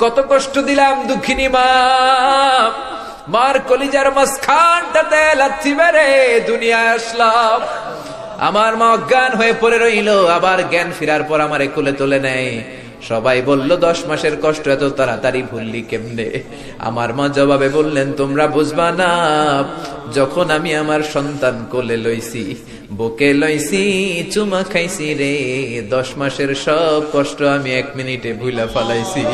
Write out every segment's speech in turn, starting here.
কত কষ্ট দিলাম দুঃখিনী মা, মার কলিজার মাঝখানটাতে লাথি মেরে দুনিয়ায় আসলাম। আমার মা অজ্ঞান হয়ে পড়ে রইল, আবার জ্ঞান ফিরার পর আমারে কোলে তুলে নেয়। সবাই বলল 10 মাসের কষ্ট এত তাড়াতাড়ি ভুললি কেমনে? আমার মা জবাবে বললেন, তোমরা বুঝবা না, যখন আমি আমার সন্তান কোলে লইছি, বুকে লইছি, চুমা খাইছি রে, 10 মাসের সব কষ্ট আমি 1 মিনিটে ভুলা ফালাইছি।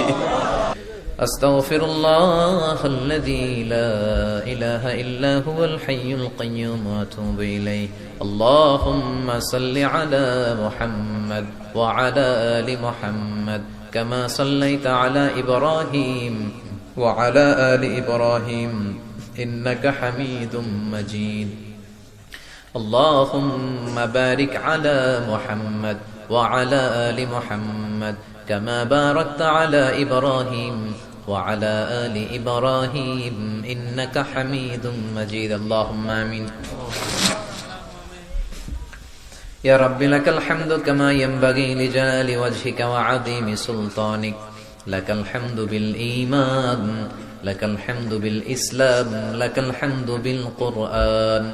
আস্তাগফিরুল্লাহাল্লাযী লা ইলাহা ইল্লা হুয়াল হাইয়ুল কাইয়্যুম ওয়া আতুবু ইলাইহি। আল্লাহুম্মা সাল্লি আলা মুহাম্মাদ ওয়া আলা আলি মুহাম্মাদ কামা সাল্লাইতা আলা ইব্রাহিম ওয়া আলা আলি ইব্রাহিম ইন্নাকা হামিদুম মাজিদ। আল্লাহুম্মা বারিক আলা মুহাম্মাদ ওয়া আলা আলি মুহাম্মাদ কামা বারাকতা আলা ইব্রাহিম وعلى آل إبراهيم إنك حميد مجيد. اللهم آمين. يا رب لك الحمد كما ينبغي لجلال وجهك وعظيم سلطانك. لك الحمد بالإيمان، لك الحمد بالإسلام، لك الحمد بالقرآن.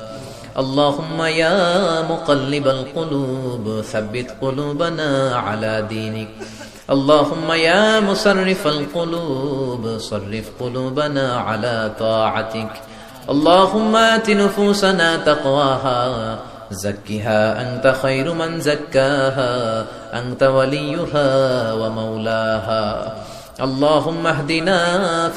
اللهم يا مقلب القلوب ثبت قلوبنا على دينك. اللهم يا مصرف القلوب صرف قلوبنا على طاعتك. اللهم آت نفوسنا تقواها زكها أنت خير من زكاها أنت وليها ومولاها. اللهم اهدنا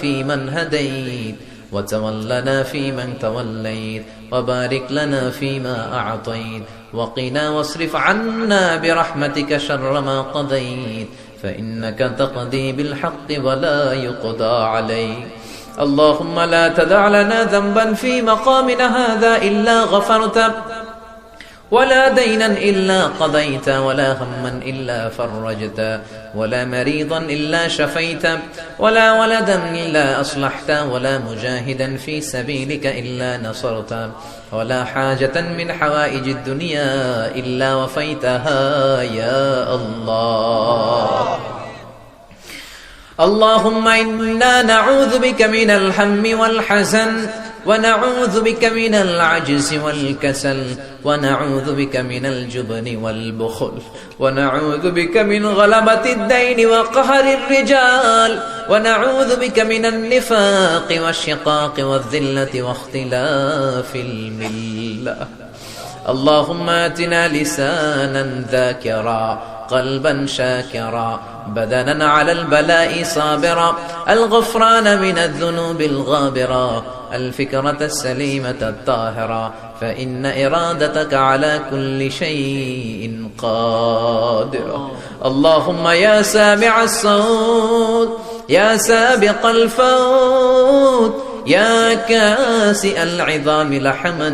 فيمن هديت وتولنا فيمن توليت وبارك لنا فيما أعطيت وقنا واصرف عنا برحمتك شر ما قضيت فإنك تقضي بالحق ولا يقضى عليك. اللهم لا تدع لنا ذنبا في مقامنا هذا إلا غفرته ولا دينا إلا قضيت ولا هما إلا فرجت ولا مريضا إلا شفيت ولا ولدا إلا أصلحت ولا مجاهدا في سبيلك إلا نصرت ولا حاجة من حوائج الدنيا إلا وفيتها يا الله. اللهم إنا نعوذ بك من الهم والحزن ونعوذ بك من العجز والكسل ونعوذ بك من الجبن والبخل ونعوذ بك من غلبة الدين وقهر الرجال ونعوذ بك من النفاق والشقاق والذلة واختلاف الملة. اللهم آتنا لسانا ذاكرا قلبا شاكرا بدنا على البلاء صابرا الغفران من الذنوب الغابرا الفكرة السليمة الطاهرة فإن إرادتك على كل شيء قادرة. اللهم يا سامع الصوت يا سابق الفوت يا كاسئ العظام لحما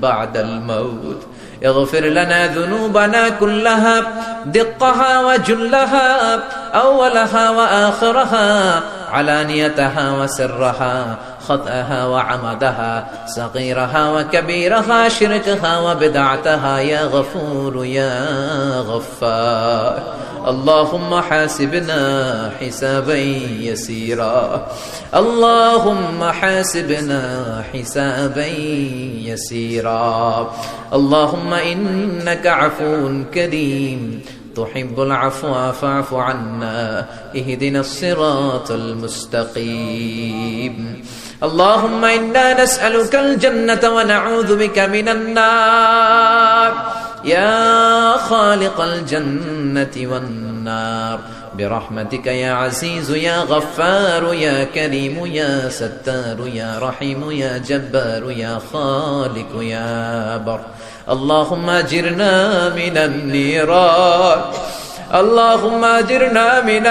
بعد الموت اغفر لنا ذنوبنا كلها دقها وجلها أولها وآخرها علانيتها وسرها خطأها وعمدها صغيرها وكبيرها شركها وبدعتها يا غفور يا غفار. اللهم حاسبنا حسابا يسيرا اللهم حاسبنا حسابا يسيرا. اللهم إنك عفو كريم تحب العفو فاعف عنا اهدنا الصراط المستقيم. اللهم إنا نسألك الجنة ونعوذ بك من النار يا خالق الجنة والنار برحمتك يا عزيز يا غفار يا كريم يا ستار يا رحيم يا جبار يا خالق يا بر. اللهم أجرنا من النيران اللهم أجرنا من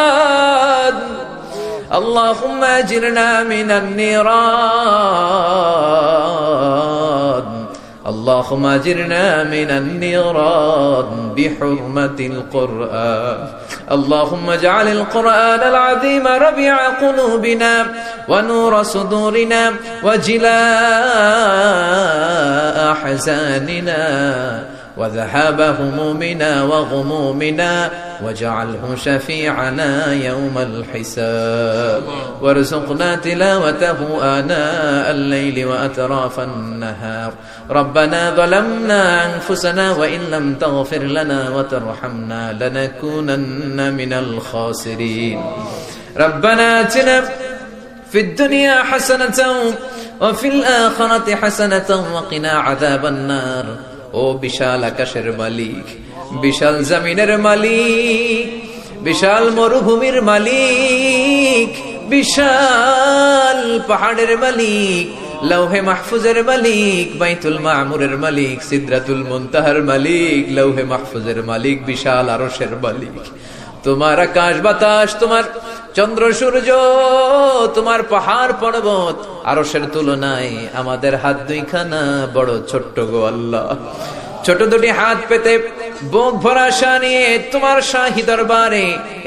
النيران اللهم أجرنا من النيران اللهم أجرنا من النيران بحرمة القرآن. اللهم اجعل القرآن العظيم ربيع قلوبنا ونور صدورنا وجلاء أحزاننا وذهاب همومنا وغمومنا واجعله شفيعنا يوم الحساب وارزقنا تلاوته آناء الليل وأطراف النهار ربنا ظلمنا أنفسنا وإن لم تغفر لنا وترحمنا لنكونن من الخاسرين ربنا آتنا في الدنيا حسنة وفي الآخرة حسنة وقنا عذاب النار ও বিশাল আকাশের মালিক, বিশাল জমিনের মালিক, বিশাল মরুভূমির মালিক, বিশাল পাহাড়ের মালিক, লৌহে মাহফুজের মালিক, বাইতুল মামুরের মালিক, সিদরাতুল মুনতাহার মালিক, লৌহে মাহফুজের মালিক, বিশাল আরশের মালিক। তোমার আকাশ বাতাস, তোমার চন্দ্র সূর্য, তোমার পাহাড় পর্বত আরশের তুলনায় আমাদের হাত দুইখানা বড় ছোট্ট গো আল্লাহ। ছোট দুটি হাত পেতে বুক ভরা আশা নিয়ে তোমার শাহী দরবারে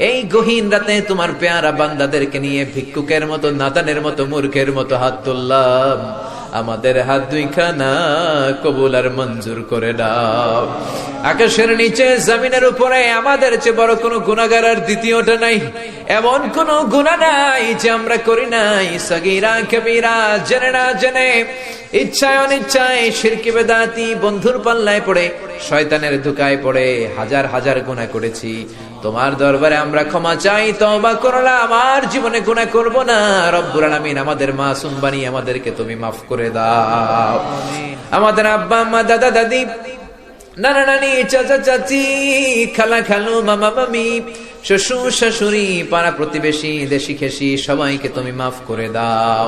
এই গহীন রাতে তোমার পেয়ারা বান্দাদেরকে নিয়ে ভিক্ষুকের মতো, নাদানের মতো, মূর্খের মতো হাত তুললাম। আমাদের হাত দুইখানা কবুল আর মঞ্জুর করে দাও। আকাশের নিচে জমিনের উপরে আমাদের চেয়ে বড় কোনো গুনাহগার আর দ্বিতীয়টা নাই। এমন কোন গুনাহ নাই যে আমরা করি নাই, সগীরা কবিরা, জেনে না জেনে, ইচ্ছায় অনিচ্ছায়, শিরকি বেদাতি, বন্ধুর পাল্লায় পড়ে, শয়তানের ধোঁকায় পড়ে হাজার হাজার গুনাহ করেছি। তোমার দরবারে আমরা ক্ষমা চাই, তওবা করলাম, আর জীবনে গুনাহ করব না। রব্বুল আলামিন আমাদের মাসুম বানিয়ে আমাদেরকে তুমি মাফ করে দাও। আমাদের আব্বা আম্মা, দাদা দাদি, নানা নানি, চাচা চাচি, খালা খালু, মামা মামি, শ্বশুর শাশুড়ি, পাড়া প্রতিবেশী, দেশি খেসি, সবাইকে তুমি মাফ করে দাও।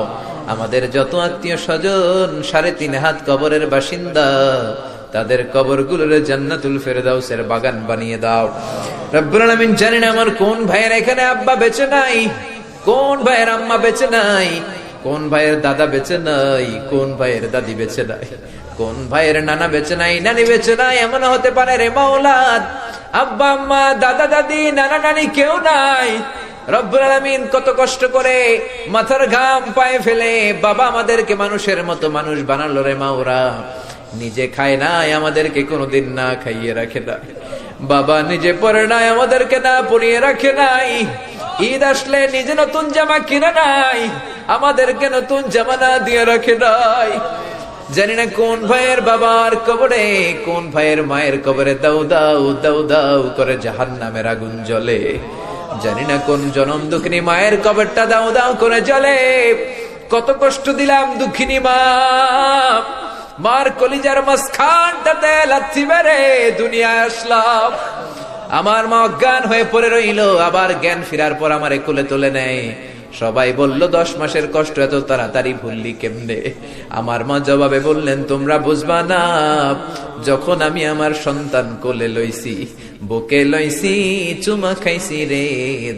আমাদের যত আত্মীয় স্বজন 3.5 হাত কবরের বাসিন্দা, তাদের কবরগুলোর জান্নাতুল ফেরদাউসের বাগান বানিয়ে দাও। রব্বুল আলামিন, জানি না আমার কোন ভাইয়ের এখানে আব্বা বেঁচে নাই, কোন ভাইয়ের আম্মা বেঁচে নাই, কোন ভাইয়ের দাদা বেঁচে নাই, কোন ভাইয়ের দাদি বেঁচে নাই, কোন ভাইয়ের নানা বেঁচে নাই, নানি বেঁচে নাই। এমন হতে পারে রে মাওলাদ, আব্বা আম্মা, দাদা দাদি, নানা নানি কেউ নাই। রব্বুল আলামিন, কত কষ্ট করে মাথার ঘাম পায়ে ফেলে বাবা আমাদেরকে মানুষের মতো মানুষ বানালো রে মাওরা। নিজে খায় নাই, আমাদেরকে কোনোদিন না খাইয়ে রাখে নাই। বাবা নিজে পরে নাই, আমাদেরকে না পরিয়ে রাখে নাই। ঈদ আসলে নিজে নতুন জামা কিনে নাই, আমাদেরকে নতুন জামা না দিয়ে রাখে নাই। জানি না কোন ভাইয়ের বাবার কবরে, কোন ভাইয়ের মায়ের কবরে দাউ দাউ দাউ দাউ করে জাহান্নামের আগুন জ্বলে। জানি না কোন জনম দুঃখিনী মায়ের কবরটা দাউ দাউ করে জ্বলে। কত কষ্ট দিলাম দুঃখিনী মা, মার কলিজার মাঝখানটাতে লাথি মেরে দুনিয়ায় আসলাম। আমার মা অজ্ঞান হয়ে পড়ে রইল, আবার জ্ঞান ফিরার পর আমারে কোলে তুলে নেয়। সবাই বলল 10 মাসের কষ্ট এত তাড়াতাড়ি ভুললি কেমনে? আমার মা জবাবে বললেন, তোমরা বুঝবা না, যখন আমি আমার সন্তান কোলে লইছি, বুকে লইছি, চুমা খাইছি রে,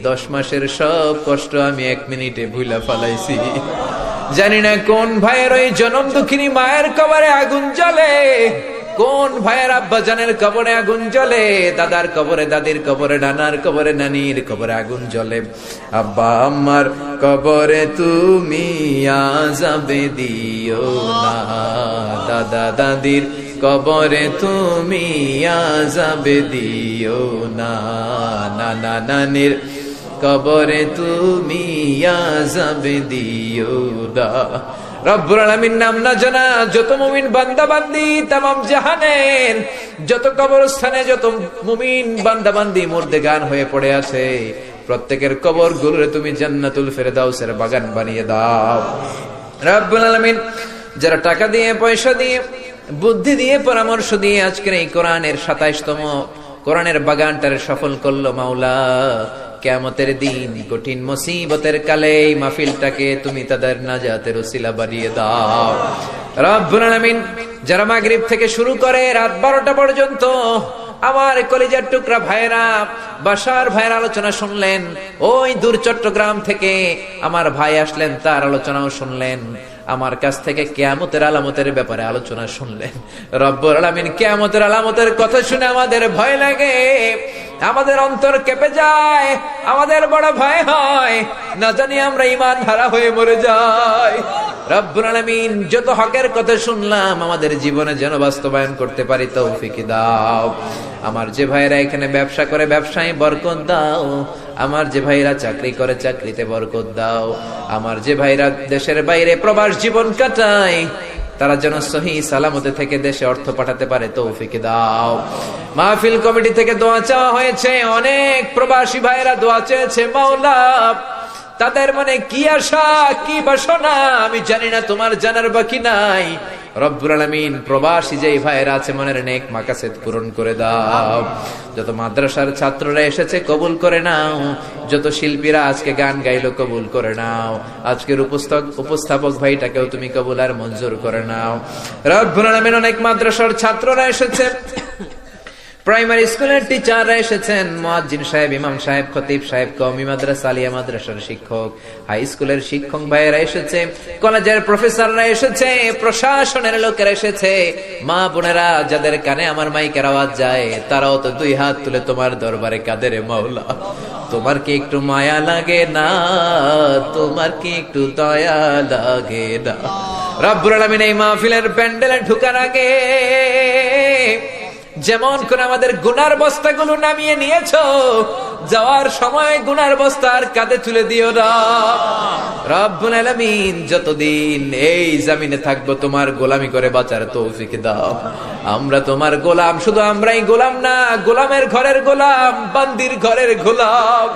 10 মাসের সব কষ্ট আমি 1 মিনিটে ভুলা ফালাইছি। জানি না কোন ভাইয়ের ওই জনম দুঃখিনী মায়ের কবরে আগুন জ্বলে, কোন ভাইয়ের আব্বা জানের কবরে আগুন জ্বলে, দাদার কবরে, দাদির কবরে, নানার কবরে, নানির কবরে আগুন জ্বলে। আব্বা আম্মার কবরে তুমি আযাবে দিও না, দাদা দাদির কবরে তুমি আযাবে দিও না, নানা নানির কবরে তুমি আযাবে দিও না। রব্বুল আলামিন নাম না জানা যত মুমিন বান্দা বান্দি তামাম জাহানের যত কবরস্থানে যত মুমিন বান্দা বান্দি মুর্দেগান হয়ে পড়ে আছে, প্রত্যেকের কবর গুলোরে তুমি জান্নাতুল ফেরদাউসের বাগান বানিয়ে দাও। রব্বুল আলামিন, যারা টাকা দিয়ে, পয়সা দিয়ে, বুদ্ধি দিয়ে, পরামর্শ দিয়ে আজকের এই কোরআনের 27তম কোরআনের বাগানটারে সফল করলো মাওলা, কিয়ামতের দিন কঠিন মুসিবতের কালে এই মাহফিলটাকে তুমি তাদের নাজাতের ওসিলা বানিয়ে দাও। রব্বুল আলামিন, যারা মাগরিব থেকে শুরু করে রাত 12টা পর্যন্ত আমার কলিজার টুকরা ভাইরা, বাসার ভাইয়ের আলোচনা শুনলেন, ওই দূর চট্টগ্রাম থেকে আমার ভাই আসলেন, তার আলোচনাও শুনলেন, আমার কাছ থেকে কিয়ামতের আলামতের ব্যাপারে আলোচনা শুনলেন। রব্বুল আলামিন, কিয়ামতের আলামতের কথা শুনে আমাদের ভয় লাগে, আমাদের অন্তর কেঁপে যায়, আমাদের বড় ভয় হয়, না জানি আমরা ঈমান হারা হয়ে মরে যাই। রব্বুল আলামিন যত হকের কথা শুনলাম আমাদের জীবনে যেন বাস্তবায়ন করতে পারি তৌফিক দাও। আমার যে ভাইরা এখানে ব্যবসা করে ব্যবসায় বরকত দাও, আমার যে ভাইরা চাকরি করে চাকরিতে বরকত দাও, আমার যে ভাইরা দেশের বাইরে প্রবাস জীবন কাটায় তারা যেন সহি সালামতে থেকে দেশে অর্থ পাঠাতে পারে তৌফিক দাও। মাহফিল কমিটি থেকে দোয়া চাওয়া হয়েছে, অনেক প্রবাসী ভাইরা দোয়া চেয়েছে। মাওলা তাদের মনে কি আশা কি বাসনা আমি জানি না, তোমার জানার বাকি নাই। রব্বুল আলামিন প্রবাসী যে ভাইরা আছে মনের নেক মাকাসেদ পূরণ করে দাও। যত মাদ্রাসার ছাত্ররা এসেছে কবুল করে নাও, যত শিল্পীরা আজকে গান গাইলো কবুল করে নাও, আজকের উপস্থাপক ভাইটাকেও তুমি কবুল আর মঞ্জুর করে নাও। রব্বুল আলামিন অনেক মাদ্রাসার ছাত্ররা এসেছে, প্রাইমারি স্কুলের টিচাররা এসেছেন, মুয়াজ্জিন সাহেব, ইমাম সাহেব, খতিব সাহেব, কওমি মাদ্রাসা, আলিয়া মাদ্রাসার শিক্ষক, হাই স্কুলের শিক্ষক ভাইয়েরা এসেছে, কলেজের প্রফেসররা এসেছে, প্রশাসনের লোকেরা এসেছে, মা বোনেরা যাদের কানে আমার মাইকের আওয়াজ যায় তারাও তো দুই হাত তুলে তোমার দরবারে কাঁদে রে মাওলা। তোমার কি একটু মায়া লাগে না? তোমার কি একটু দয়া লাগে না? রব্বুল আলামিন এই মাহফিলের প্যান্ডেলে ঢোকার আগে যেমন করে আমাদের গুনার বস্তাগুলো নামিয়ে নিয়েছো, যাওয়ার সময় গুনার বস্তা আর কাঁধে তুলে দিও না। রব্বুল আলামিন যতদিন এই জমিনে থাকবো তোমার গোলামি করে বাঁচার তৌফিক দাও। আমরা তোমার গোলাম, শুধু আমরাই গোলাম না, গোলামের ঘরের গোলাম, বান্দির ঘরের গোলাম।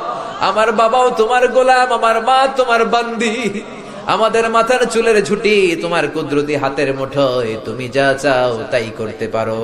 আমার বাবাও তোমার গোলাম, আমার মা তোমার বান্দি। আমাদের মাথার চুলের ঝুঁটি তোমার কুদরতি হাতের মুঠোয়, তুমি যা চাও তাই করতে পারো।